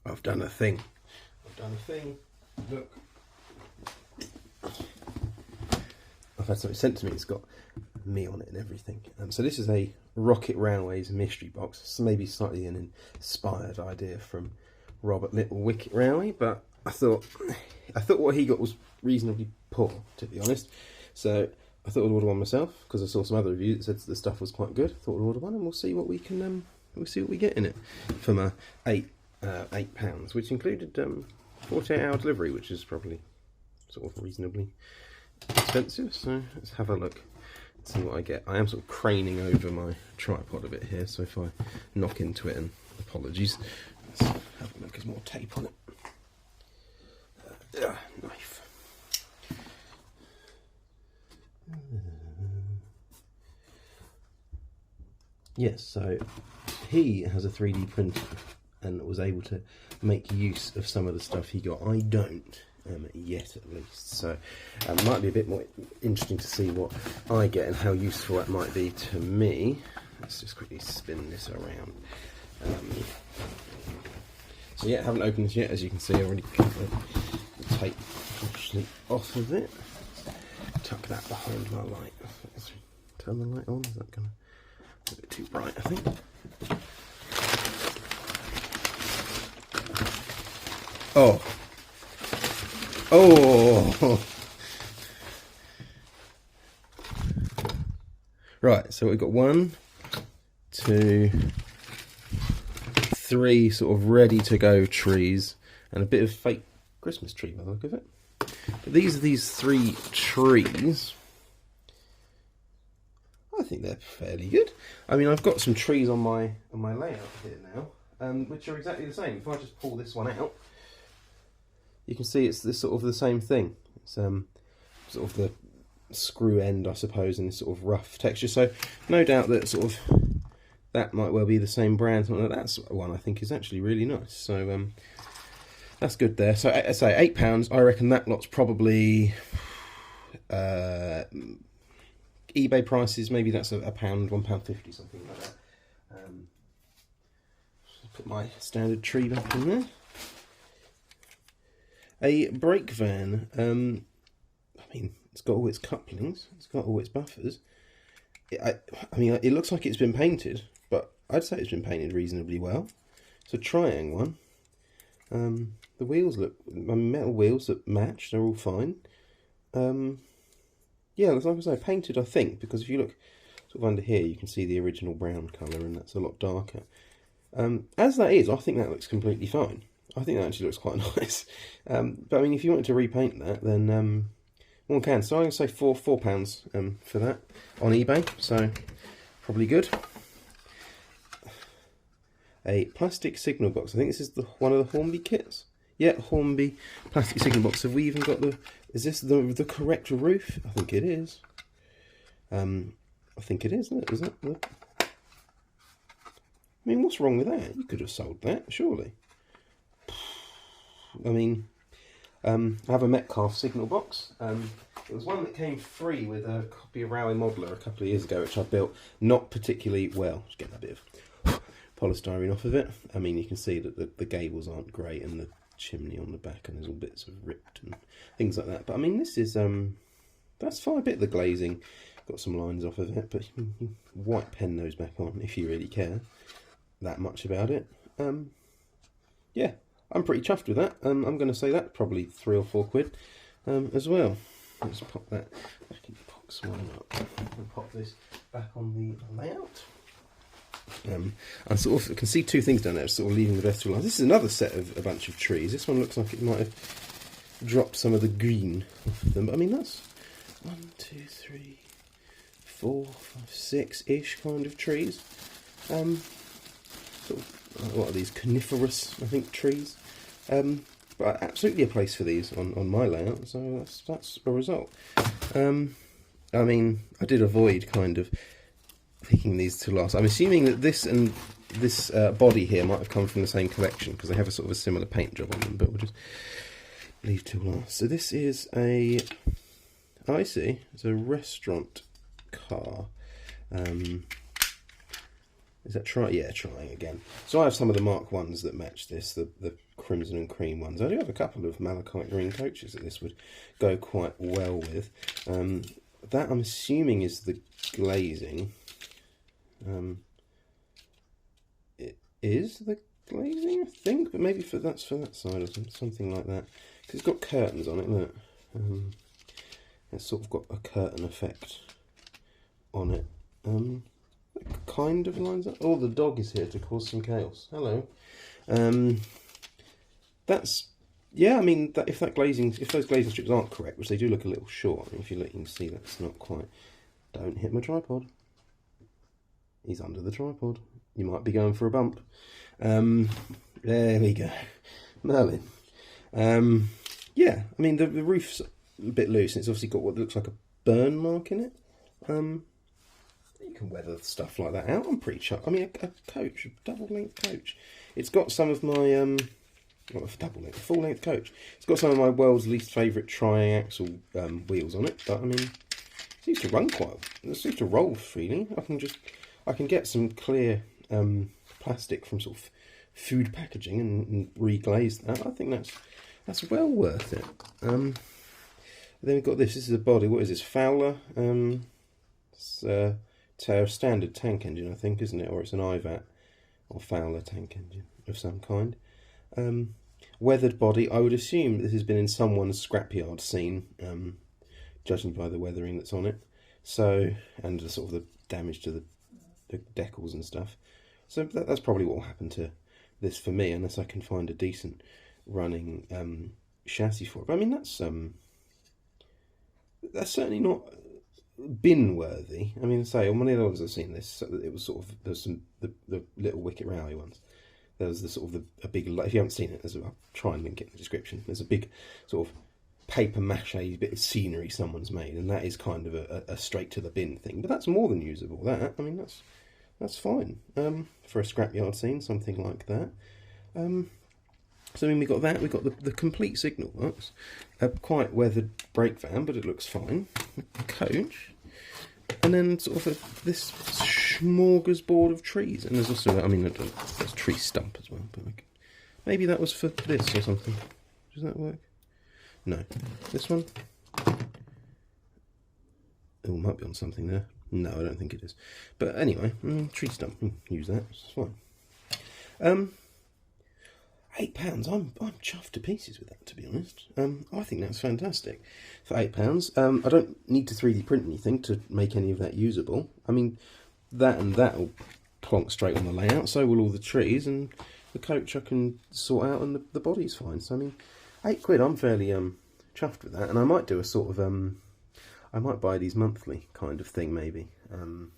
I've done a thing. Look. I've had something sent to me. It's got me on it and everything. So this is a Rocket Railways mystery box. It's maybe slightly an inspired idea from Robert Little Wicket Railway, but I thought what he got was reasonably poor, to be honest. So I thought I'd order one myself because I saw some other reviews that said the stuff was quite good. I thought I'd order one and we'll see what we can we'll see what we get in it for my £8, which included 48-hour delivery, which is probably sort of reasonably expensive. So let's have a look, see what I get. I am sort of craning over my tripod a bit here, so if I knock into it, and apologies. Let's have a look. There's more tape on it. Knife. Yes, so he has a 3D printer and was able to make use of some of the stuff he got. I don't yet, at least. So it might be a bit more interesting to see what I get and how useful that might be to me. Let's just quickly spin this around. So yeah, I haven't opened this yet. As you can see, I already cut the tape actually off of it. Tuck that behind my light. Let's turn the light on. Is that gonna a bit too bright, I think? Oh! Right, so we've got 1, 2, 3 sort of ready to go trees, and a bit of fake Christmas tree by the look of it. But these 3 trees, I think they're fairly good. I mean, I've got some trees on my layout here now, which are exactly the same. If I just pull this one out, you can see it's this sort of the same thing. It's sort of the screw end, I suppose, and this sort of rough texture. So no doubt that sort of that might well be the same brand. Something like that's one I think is actually really nice. So that's good there. So I say £8. I reckon that lot's probably eBay prices. Maybe that's £1, £1.50, something like that. Put my standard tree back in there. A brake van. I mean, it's got all its couplings, it's got all its buffers. I mean, it looks like it's been painted, but I'd say it's been painted reasonably well. It's a Triang one. The wheels look, metal wheels that match, they're all fine. Yeah, like I say, painted, I think, because if you look sort of under here, you can see the original brown colour, and that's a lot darker. As that is, I think that looks completely fine. I think that actually looks quite nice. But I mean, if you wanted to repaint that, then one can. So I'm going to say £4 for that on eBay. So probably good. A plastic signal box. I think this is one of the Hornby kits. Yeah, Hornby plastic signal box. Have we even got the? Is this the correct roof? I think it is. I think it is. Isn't it? Is that the? I mean, what's wrong with that? You could have sold that, surely. I mean, I have a Metcalfe signal box. It was one that came free with a copy of Railway Modeler a couple of years ago, which I built not particularly well. Just getting a bit of polystyrene off of it. I mean, you can see that the gables aren't great, and the chimney on the back, and there's all bits of ripped and things like that. But I mean, this is that's fine. A bit of the glazing, got some lines off of it, but you can white pen those back on if you really care that much about it. Yeah, I'm pretty chuffed with that. I'm going to say that probably £3 or £4 as well. Let's pop that back in the box one up and pop this back on the layout. I sort of can see 2 things down there, sort of leaving the best to last. This is another set of a bunch of trees. This one looks like it might have dropped some of the green off of them, but I mean, that's 1, 2, 3, 4, 5, 6-ish kind of trees. Sort of, what are these, coniferous, I think, trees. But absolutely a place for these on my layout, so that's a result. I mean, I did avoid kind of picking these to last. I'm assuming that this and this body here might have come from the same collection, because they have a sort of a similar paint job on them, but we'll just leave till last. So this is a, oh, I see, it's a restaurant car. Is that trying? Yeah, trying again. So I have some of the Mark 1s that match this, the crimson and cream ones. I do have a couple of malachite green coaches that this would go quite well with. That I'm assuming is the glazing. It is the glazing, I think, but maybe that's for that side or something like that. Because it's got curtains on it, look. It's sort of got a curtain effect on it. It kind of lines up. Oh, the dog is here to cause some chaos. Hello. That's, yeah, I mean, if those glazing strips aren't correct, which they do look a little short. I mean, if you look, you can see that's not quite. Don't hit my tripod. He's under the tripod. You might be going for a bump. There we go. Merlin. Yeah, I mean, the roof's a bit loose, and it's obviously got what looks like a burn mark in it. You can weather stuff like that out. I'm pretty chuffed. I mean, a coach, a double-length coach. It's got some of my, not a double-length, a full-length coach. It's got some of my world's least favourite triaxle wheels on it, but I mean, it seems to run quite well. It seems to roll freely. I can get some clear plastic from sort of food packaging and reglaze that. I think that's well worth it. Then we've got this. This is a body. What is this? Fowler. It's a standard tank engine, I think, isn't it? Or it's an IVAT or Fowler tank engine of some kind. Weathered body. I would assume this has been in someone's scrapyard scene, judging by the weathering that's on it. So, and the sort of the damage to the decals and stuff. So that's probably what will happen to this for me, unless I can find a decent running chassis for it. But I mean, that's certainly not bin worthy. I mean, say on one of the other ones I've seen this, it was sort of, there's some the Little Wicket Railway ones. There's the sort of a big, if you haven't seen it, I'll try and link it in the description. There's a big sort of paper mache bit of scenery someone's made, and that is kind of a straight to the bin thing. But that's more than usable. That, I mean, that's fine for a scrapyard scene, something like that. So I mean, we got that. We got the complete signal box, a quite weathered brake van, but it looks fine. A coach, and then sort of this smorgasbord of trees. And there's also, I mean, there's tree stump as well. But like, maybe that was for this or something. Does that work? No. This one. Oh, might be on something there. No, I don't think it is. But anyway, tree stump. Use that. It's fine. £8. I'm chuffed to pieces with that, to be honest. I think that's fantastic for £8. I don't need to 3D print anything to make any of that usable. I mean, that will plonk straight on the layout. So will all the trees, and the coach I can sort out, and the body's fine. So I mean, £8. I'm fairly chuffed with that, and I might do a sort of I might buy these monthly kind of thing, maybe. I mean,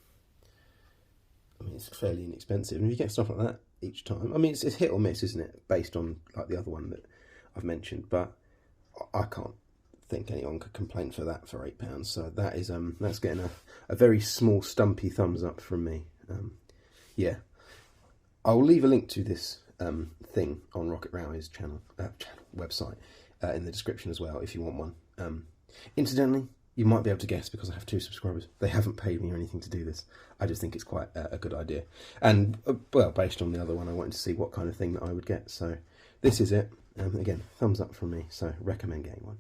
it's fairly inexpensive, and if you get stuff like that each time, I mean, it's hit or miss, isn't it, based on like the other one that I've mentioned, but I can't think anyone could complain for that for £8. So that is that's getting a very small stumpy thumbs up from me. Yeah, I'll leave a link to this thing on Rocket Railway's website in the description as well if you want one. Incidentally, you might be able to guess because I have 2 subscribers. They haven't paid me or anything to do this. I just think it's quite a good idea. And, well, based on the other one, I wanted to see what kind of thing that I would get. So this is it. Again, thumbs up from me. So recommend getting one.